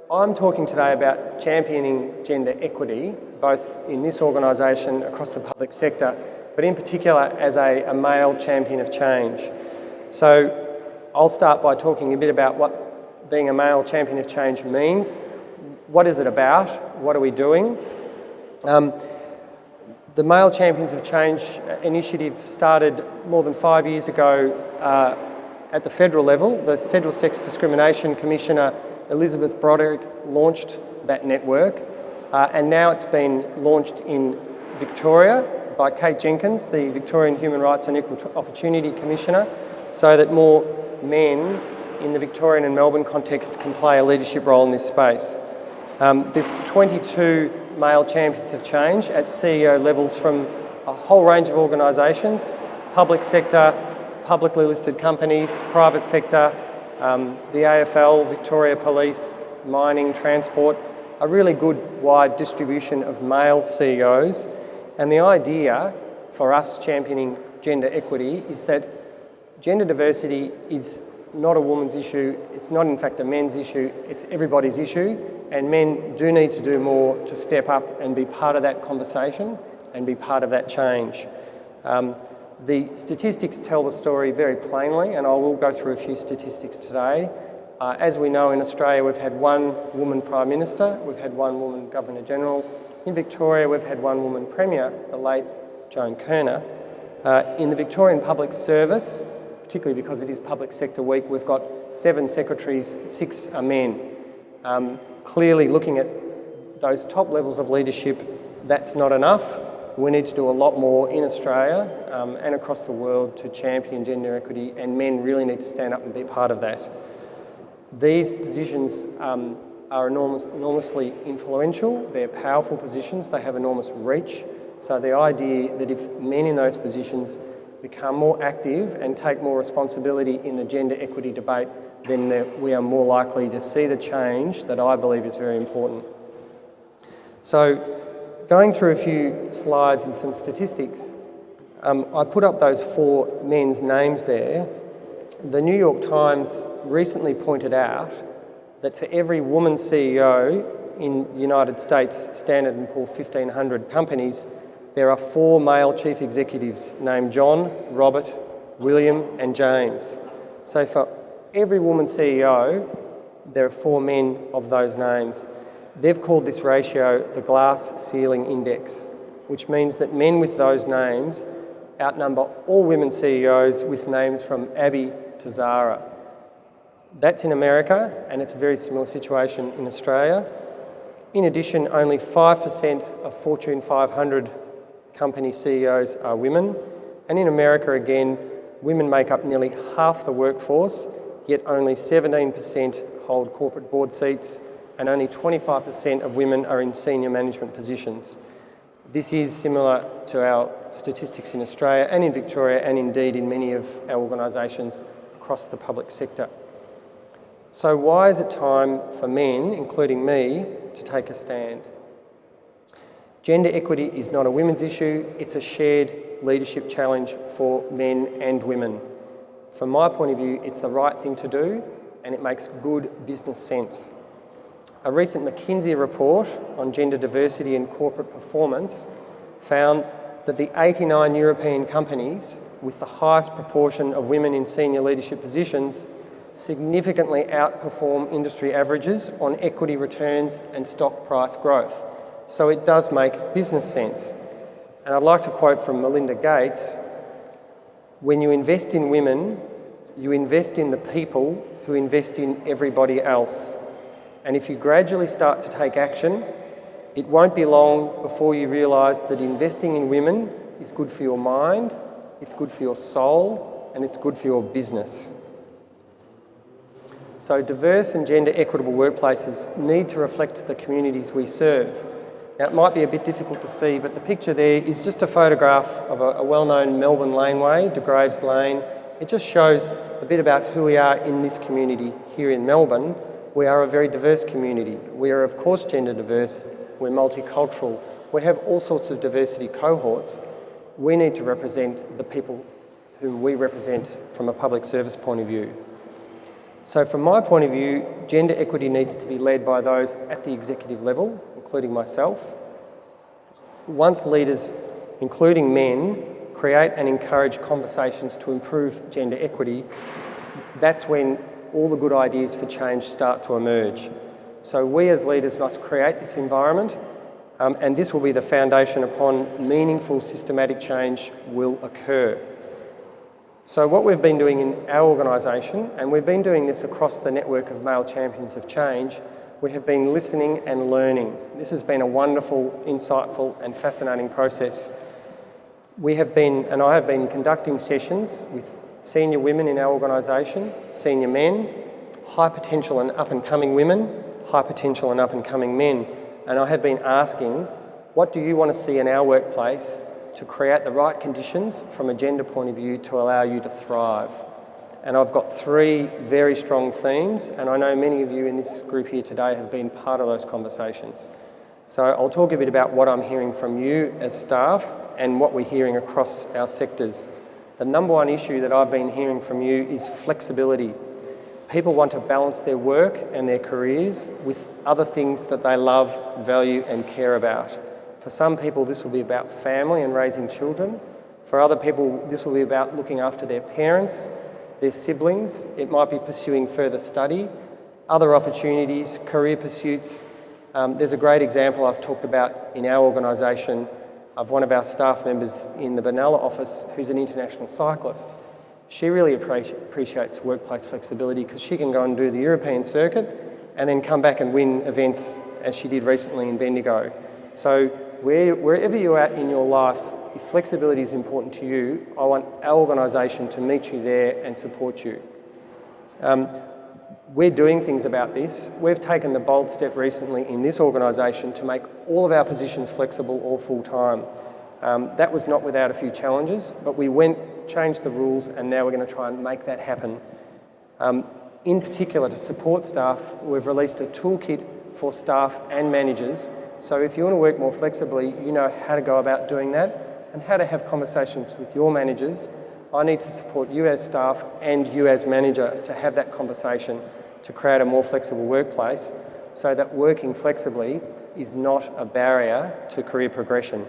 I'm talking today about championing gender equity, both in this organisation, across the public sector, but in particular as a male champion of change. So I'll start by talking a bit about what being a male champion of change means. What is it about? What are we doing? The Male Champions of Change initiative started more than 5 years ago at the federal level. The Federal Sex Discrimination Commissioner, Elizabeth Broderick, launched that network, and now it's been launched in Victoria by Kate Jenkins, the Victorian Human Rights and Equal Opportunity Commissioner, so that more men in the Victorian and Melbourne context can play a leadership role in this space. There's 22 male champions of change at CEO levels from a whole range of organisations, public sector, publicly listed companies, private sector, the AFL, Victoria Police, mining, transport, a really good wide distribution of male CEOs. And the idea for us championing gender equity is that gender diversity is not a woman's issue, it's not in fact a men's issue, it's everybody's issue, and men do need to do more to step up and be part of that conversation and be part of that change. The statistics tell the story very plainly, and I will go through a few statistics today. As we know, in Australia we've had one woman Prime Minister, we've had one woman Governor-General. In Victoria we've had one woman Premier, the late Joan Kirner. In the Victorian Public Service, particularly because it is Public Sector Week, we've got 7 secretaries, 6 are men. Clearly, looking at those top levels of leadership, that's not enough. We need to do a lot more in Australia and across the world to champion gender equity, and men really need to stand up and be part of that. These positions are enormously influential. They're powerful positions. They have enormous reach. So the idea that if men in those positions become more active and take more responsibility in the gender equity debate, then we are more likely to see the change that I believe is very important. So, going through a few slides and some statistics, I put up those 4 men's names there. The New York Times recently pointed out that for every woman CEO in the United States Standard & Poor's 1500 companies, there are 4 male chief executives named John, Robert, William and James. So for every woman CEO, there are 4 men of those names. They've called this ratio the glass ceiling index, which means that men with those names outnumber all women CEOs with names from Abby to Zara. That's in America, and it's a very similar situation in Australia. In addition, only 5% of Fortune 500 company CEOs are women, and in America again, women make up nearly half the workforce, yet only 17% hold corporate board seats, and only 25% of women are in senior management positions. This is similar to our statistics in Australia and in Victoria, and indeed in many of our organisations across the public sector. So why is it time for men, including me, to take a stand? Gender equity is not a women's issue, it's a shared leadership challenge for men and women. From my point of view, it's the right thing to do, and it makes good business sense. A recent McKinsey report on gender diversity in corporate performance found that the 89 European companies with the highest proportion of women in senior leadership positions significantly outperform industry averages on equity returns and stock price growth. So it does make business sense. And I'd like to quote from Melinda Gates, "When you invest in women, you invest in the people who invest in everybody else. And if you gradually start to take action, it won't be long before you realise that investing in women is good for your mind, it's good for your soul, and it's good for your business." So diverse and gender equitable workplaces need to reflect the communities we serve. Now, it might be a bit difficult to see, but the picture there is just a photograph of a well-known Melbourne laneway, De Graves Lane. It just shows a bit about who we are in this community here in Melbourne. We are a very diverse community. We are, of course, gender diverse. We're multicultural. We have all sorts of diversity cohorts. We need to represent the people whom we represent from a public service point of view. So from my point of view, gender equity needs to be led by those at the executive level, including myself. Once leaders, including men, create and encourage conversations to improve gender equity, that's when all the good ideas for change start to emerge. So we as leaders must create this environment, and this will be the foundation upon meaningful systematic change will occur. So what we've been doing in our organisation, and we've been doing this across the network of male champions of change, we have been listening and learning. This has been a wonderful, insightful and fascinating process. I have been conducting sessions with senior women in our organisation, senior men, high potential and up and coming women, high potential and up and coming men. And I have been asking, what do you want to see in our workplace to create the right conditions from a gender point of view to allow you to thrive? And I've got 3 very strong themes, and I know many of you in this group here today have been part of those conversations. So I'll talk a bit about what I'm hearing from you as staff and what we're hearing across our sectors. The number one issue that I've been hearing from you is flexibility. People want to balance their work and their careers with other things that they love, value and care about. For some people, this will be about family and raising children. For other people, this will be about looking after their parents, their siblings. It might be pursuing further study, other opportunities, career pursuits. There's a great example I've talked about in our organisation of one of our staff members in the Benalla office who's an international cyclist. She really appreciates workplace flexibility because she can go and do the European circuit and then come back and win events as she did recently in Bendigo. So wherever you're at in your life, if flexibility is important to you, I want our organisation to meet you there and support you. We're doing things about this. We've taken the bold step recently in this organisation to make all of our positions flexible or full-time. That was not without a few challenges, but we changed the rules, and now we're going to try and make that happen. In particular, to support staff, we've released a toolkit for staff and managers. So if you want to work more flexibly, you know how to go about doing that and how to have conversations with your managers. I need to support you as staff and you as manager to have that conversation to create a more flexible workplace so that working flexibly is not a barrier to career progression.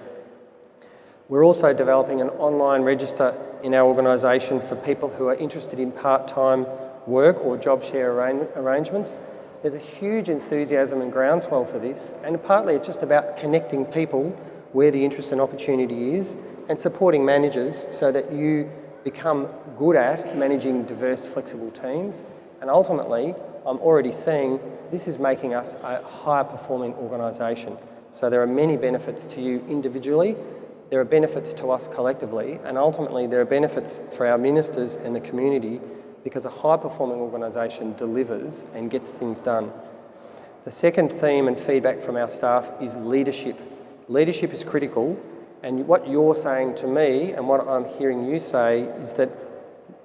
We're also developing an online register in our organisation for people who are interested in part-time work or job share arrangements. There's a huge enthusiasm and groundswell for this, and partly it's just about connecting people where the interest and opportunity is and supporting managers so that you become good at managing diverse, flexible teams. And ultimately, I'm already seeing this is making us a higher performing organisation. So there are many benefits to you individually, there are benefits to us collectively, and ultimately there are benefits for our ministers and the community because a high-performing organisation delivers and gets things done. The second theme and feedback from our staff is leadership. Leadership is critical, and what you're saying to me and what I'm hearing you say is that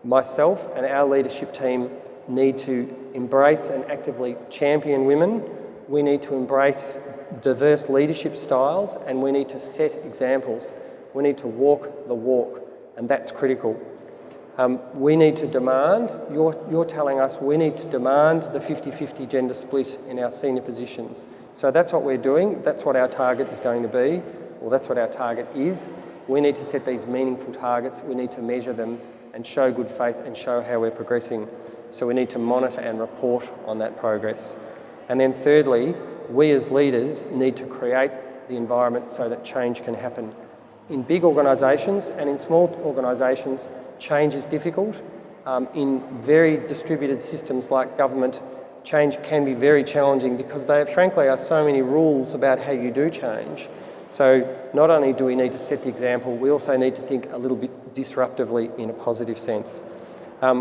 myself and our leadership team need to embrace and actively champion women. We need to embrace diverse leadership styles, and we need to set examples. We need to walk the walk, and that's critical. We need to demand, you're telling us we need to demand the 50-50 gender split in our senior positions. So that's what we're doing, that's what our target is going to be, or that's what our target is. We need to set these meaningful targets, we need to measure them and show good faith and show how we're progressing. So we need to monitor and report on that progress. And then thirdly, we as leaders need to create the environment so that change can happen. In big organisations and in small organisations, change is difficult. In very distributed systems like government, change can be very challenging because there frankly are so many rules about how you do change. So not only do we need to set the example, we also need to think a little bit disruptively in a positive sense.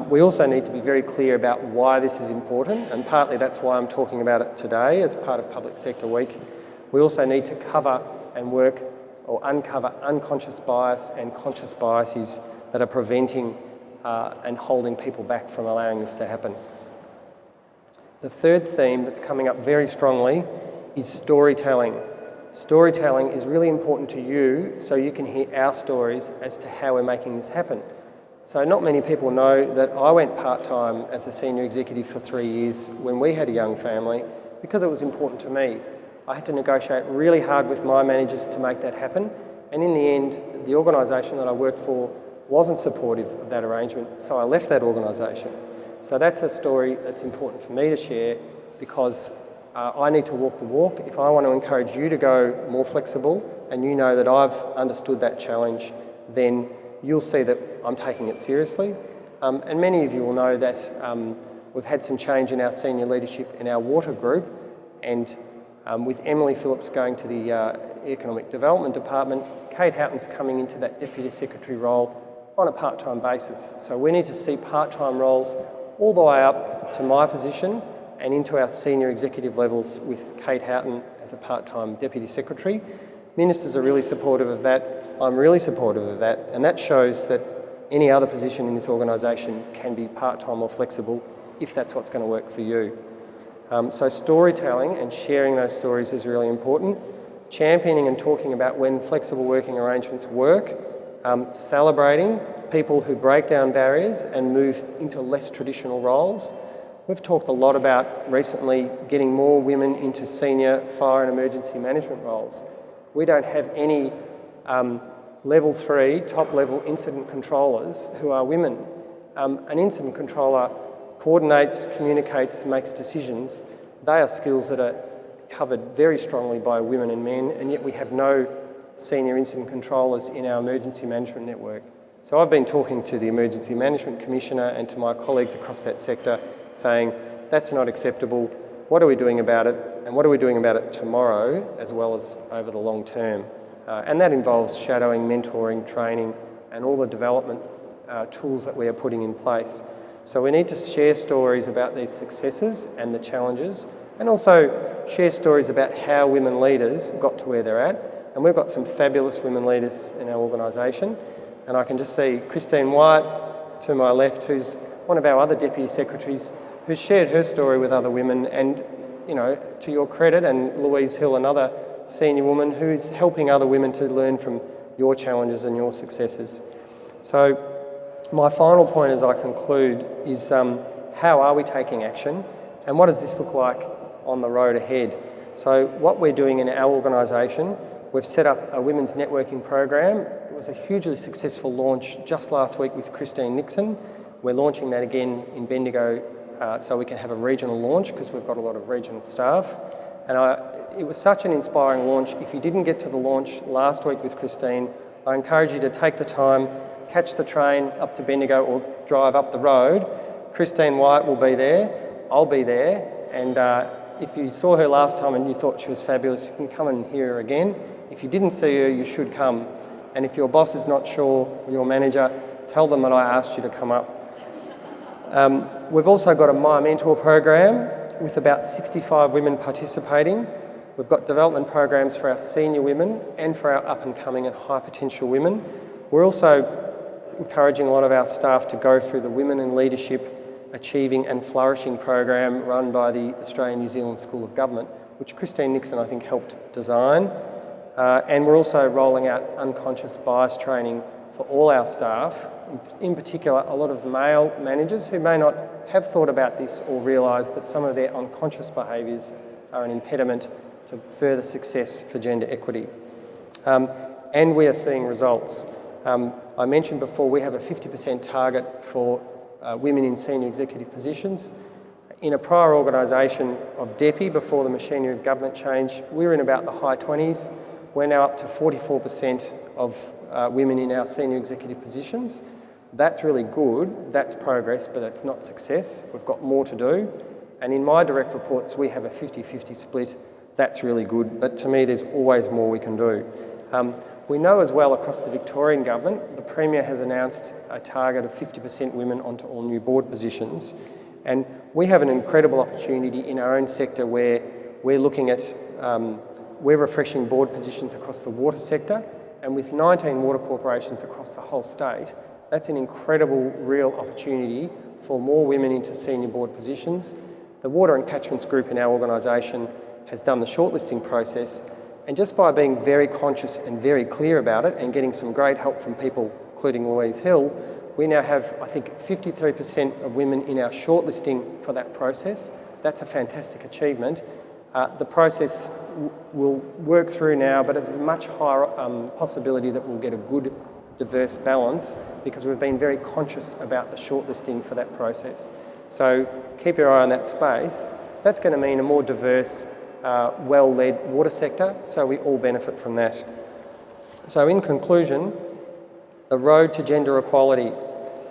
We also need to be very clear about why this is important, and partly that's why I'm talking about it today as part of Public Sector Week. We also need to cover and work or uncover unconscious bias and conscious biases that are preventing and holding people back from allowing this to happen. The third theme that's coming up very strongly is storytelling. Storytelling is really important to you so you can hear our stories as to how we're making this happen. So not many people know that I went part-time as a senior executive for 3 years when we had a young family because it was important to me. I had to negotiate really hard with my managers to make that happen, and in the end, the organisation that I worked for wasn't supportive of that arrangement, so I left that organisation. So that's a story that's important for me to share because I need to walk the walk. If I want to encourage you to go more flexible and you know that I've understood that challenge, then you'll see that I'm taking it seriously. And many of you will know that we've had some change in our senior leadership in our water group, and with Emily Phillips going to the Economic Development Department, Kate Houghton's coming into that Deputy Secretary role on a part-time basis. So we need to see part-time roles all the way up to my position and into our senior executive levels with Kate Houghton as a part-time Deputy Secretary. Ministers are really supportive of that. I'm really supportive of that, and that shows that any other position in this organisation can be part-time or flexible if that's what's going to work for you. So storytelling and sharing those stories is really important. Championing and talking about when flexible working arrangements work, celebrating people who break down barriers and move into less traditional roles. We've talked a lot about recently getting more women into senior fire and emergency management roles. We don't have any level 3, top-level incident controllers who are women. An incident controller coordinates, communicates, makes decisions. They are skills that are covered very strongly by women and men, and yet we have no senior incident controllers in our emergency management network. So I've been talking to the Emergency Management Commissioner and to my colleagues across that sector saying, that's not acceptable, what are we doing about it, and what are we doing about it tomorrow as well as over the long term? And that involves shadowing, mentoring, training, and all the development tools that we are putting in place. So we need to share stories about these successes and the challenges, and also share stories about how women leaders got to where they're at. And we've got some fabulous women leaders in our organisation. And I can just see Christine White to my left, who's one of our other Deputy Secretaries, who's shared her story with other women. And, you know, to your credit, and Louise Hill, another senior woman, who's helping other women to learn from your challenges and your successes. So my final point as I conclude is how are we taking action, and what does this look like on the road ahead? So what we're doing in our organisation, we've set up a women's networking program. It was a hugely successful launch just last week with Christine Nixon. We're launching that again in Bendigo so we can have a regional launch because we've got a lot of regional staff. And it was such an inspiring launch. If you didn't get to the launch last week with Christine, I encourage you to take the time, catch the train up to Bendigo or drive up the road. Christine White will be there, I'll be there, and if you saw her last time and you thought she was fabulous, you can come and hear her again. If you didn't see her, you should come. And if your boss is not sure, or your manager, tell them that I asked you to come up. We've also got a My Mentor program with about 65 women participating. We've got development programs for our senior women and for our up-and-coming and high-potential women. We're also encouraging a lot of our staff to go through the Women in Leadership Achieving and Flourishing program run by the Australian New Zealand School of Government, which Christine Nixon, I think, helped design. And we're also rolling out unconscious bias training for all our staff, in particular a lot of male managers who may not have thought about this or realise that some of their unconscious behaviours are an impediment to further success for gender equity. And we are seeing results. I mentioned before we have a 50% target for women in senior executive positions. In a prior organisation of DEPI, before the machinery of government change, we were in about the high 20s. We're now up to 44% of women in our senior executive positions. That's really good, that's progress, but it's not success. We've got more to do. And in my direct reports, we have a 50-50 split. That's really good, but to me, there's always more we can do. We know as well across the Victorian government, the Premier has announced a target of 50% women onto all new board positions. And we have an incredible opportunity in our own sector where we're looking at, we're refreshing board positions across the water sector, and with 19 water corporations across the whole state, that's an incredible real opportunity for more women into senior board positions. The Water and Catchments Group in our organisation has done the shortlisting process, and just by being very conscious and very clear about it and getting some great help from people, including Louise Hill, We now have, I think, 53% of women in our shortlisting for that process. That's a fantastic achievement. The process will work through now, but there's a much higher possibility that we'll get a good, diverse balance because we've been very conscious about the shortlisting for that process. So keep your eye on that space. That's going to mean a more diverse, well-led water sector, so we all benefit from that. So in conclusion, the road to gender equality.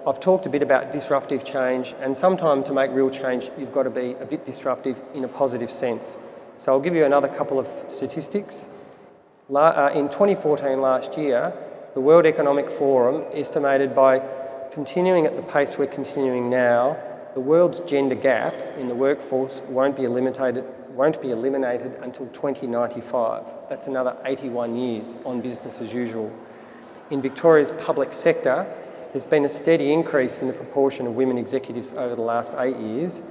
I've talked a bit about disruptive change, and sometimes to make real change, you've got to be a bit disruptive in a positive sense. So I'll give you another couple of statistics. In 2014, last year, the World Economic Forum estimated by continuing at the pace we're continuing now, the world's gender gap in the workforce won't be eliminated until 2095. That's another 81 years on business as usual. In Victoria's public sector, there's been a steady increase in the proportion of women executives over the last 8 years.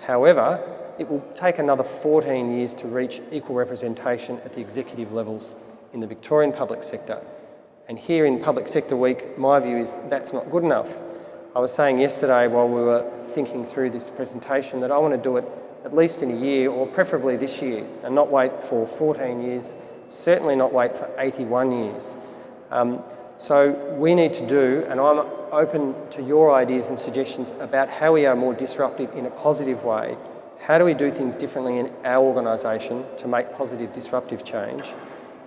However, it will take another 14 years to reach equal representation at the executive levels in the Victorian public sector. And here in Public Sector Week, my view is that's not good enough. I was saying yesterday while we were thinking through this presentation that I want to do it at least in a year, or preferably this year, and not wait for 14 years, certainly not wait for 81 years. So we need to do, and I'm open to your ideas and suggestions about how we are more disruptive in a positive way. How do we do things differently in our organisation to make positive disruptive change?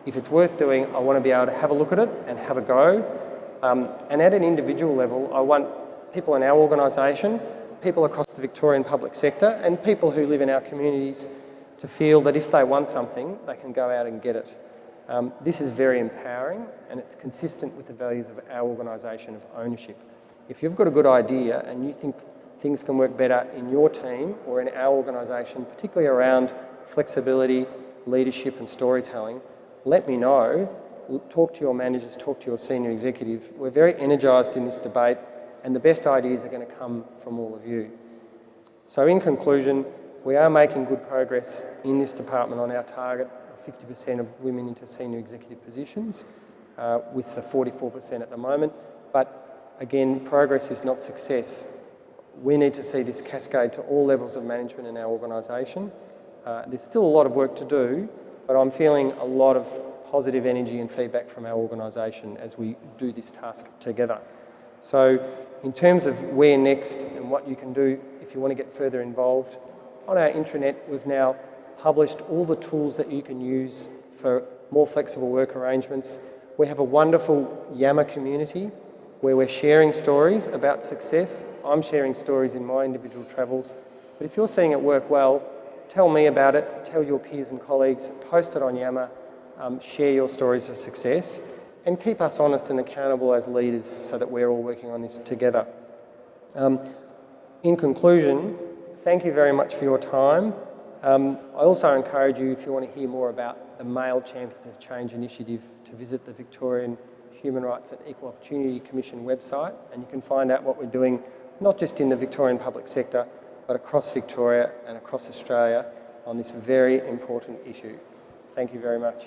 If it's worth doing, I want to be able to have a look at it and have a go. And at an individual level, I want people in our organisation, people across the Victorian public sector, and people who live in our communities to feel that if they want something, they can go out and get it. This is very empowering, and it's consistent with the values of our organisation of ownership. If you've got a good idea and you think things can work better in your team or in our organisation, particularly around flexibility, leadership and storytelling, let me know. Talk to your managers, talk to your senior executive. We're very energised in this debate, and the best ideas are going to come from all of you. So in conclusion, we are making good progress in this department on our target of 50% of women into senior executive positions, with the 44% at the moment. But again, progress is not success. We need to see this cascade to all levels of management in our organisation. There's still a lot of work to do, but I'm feeling a lot of positive energy and feedback from our organisation as we do this task together. So in terms of where next and what you can do if you want to get further involved, on our intranet we've now published all the tools that you can use for more flexible work arrangements. We have a wonderful Yammer community where we're sharing stories about success. I'm sharing stories in my individual travels, but if you're seeing it work well, tell me about it, tell your peers and colleagues, post it on Yammer, share your stories of success, and keep us honest and accountable as leaders so that we're all working on this together. In conclusion, thank you very much for your time. I also encourage you, if you want to hear more about the Male Champions of Change initiative, to visit the Victorian Human Rights and Equal Opportunity Commission website, and you can find out what we're doing, not just in the Victorian public sector, but across Victoria and across Australia on this very important issue. Thank you very much.